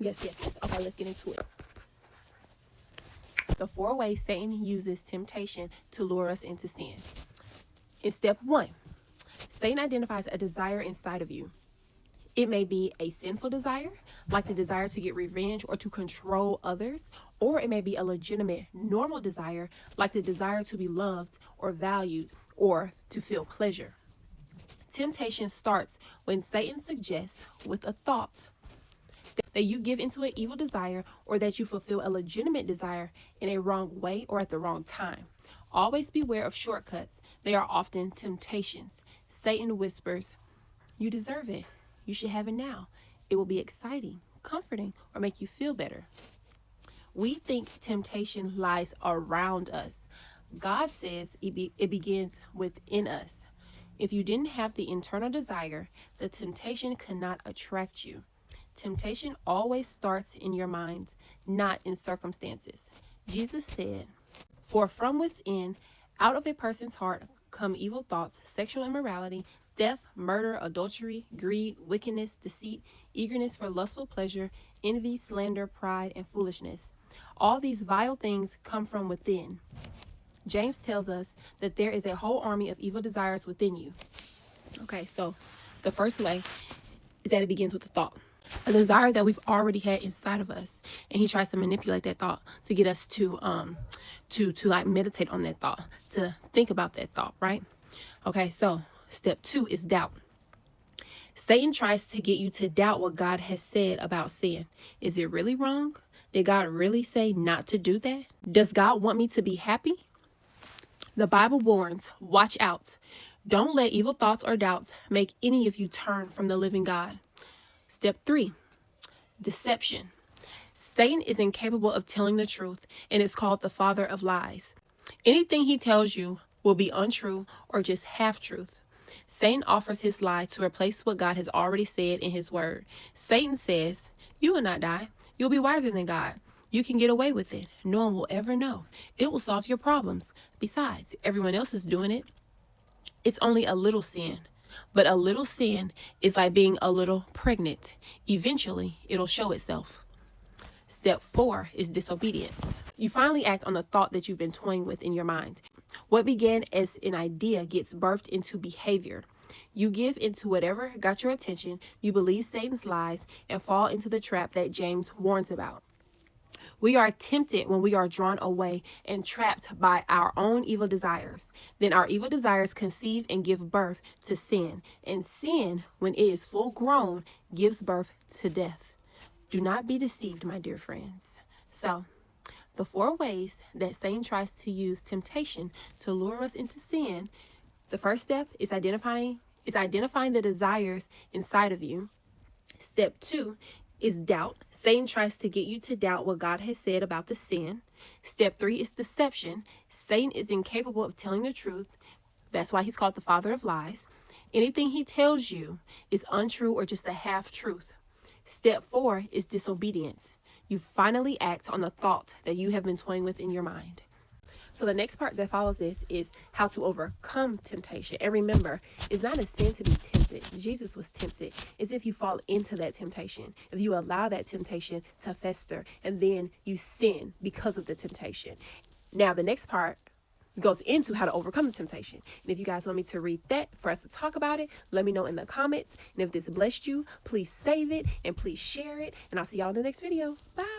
Yes. Okay, let's get into it. The 4 ways Satan uses temptation to lure us into sin. In step 1, Satan identifies a desire inside of you. It may be a sinful desire, like the desire to get revenge or to control others, or it may be a legitimate, normal desire, like the desire to be loved or valued or to feel pleasure. Temptation starts when Satan suggests with a thought that you give into an evil desire or that you fulfill a legitimate desire in a wrong way or at the wrong time. Always beware of shortcuts. They are often temptations. Satan whispers, "You deserve it. You should have it now. It will be exciting, comforting, or make you feel better." We think temptation lies around us. God says it begins within us. If you didn't have the internal desire, the temptation could not attract you. Temptation always starts in your mind, not in circumstances. Jesus said, "For from within, out of a person's heart, come evil thoughts, sexual immorality, theft, murder, adultery, greed, wickedness, deceit, eagerness for lustful pleasure, envy, slander, pride, and foolishness. All these vile things come from within." James tells us that there is a whole army of evil desires within you. Okay, so the first way is that it begins with a thought, a desire that we've already had inside of us, and he tries to manipulate that thought to get us to like meditate on that thought, to think about that thought, right? Okay, so step 2 is doubt. Satan tries to get you to doubt what God has said about sin. Is it really wrong? Did God really say not to do that? Does God want me to be happy? The Bible warns, watch out. Don't let evil thoughts or doubts make any of you turn from the living God. Step 3, deception. Satan is incapable of telling the truth and is called the father of lies. Anything he tells you will be untrue or just half-truth. Satan offers his lie to replace what God has already said in his word. Satan says, "You will not die. You'll be wiser than God. You can get away with it. No one will ever know. It will solve your problems. Besides, everyone else is doing it. It's only a little sin." But a little sin is like being a little pregnant. Eventually, it'll show itself. Step 4 is disobedience. You finally act on the thought that you've been toying with in your mind. What began as an idea gets birthed into behavior. You give into whatever got your attention, you believe Satan's lies, and fall into the trap that James warns about. We are tempted when we are drawn away and trapped by our own evil desires. Then our evil desires conceive and give birth to sin. And sin, when it is full grown, gives birth to death. Do not be deceived, my dear friends. So, the 4 ways that Satan tries to use temptation to lure us into sin. The first step is identifying the desires inside of you. Step 2 is doubt. Satan tries to get you to doubt what God has said about the sin. Step 3 is deception. Satan is incapable of telling the truth. That's why he's called the father of lies. Anything he tells you is untrue or just a half-truth. Step 4 is disobedience. You finally act on the thought that you have been toying with in your mind. So the next part that follows this is how to overcome temptation. And remember, it's not a sin to be tempted. Jesus was tempted. It's if you fall into that temptation, if you allow that temptation to fester, and then you sin because of the temptation. Now, the next part goes into how to overcome the temptation. And if you guys want me to read that for us to talk about it, let me know in the comments. And if this blessed you, please save it and please share it. And I'll see y'all in the next video. Bye.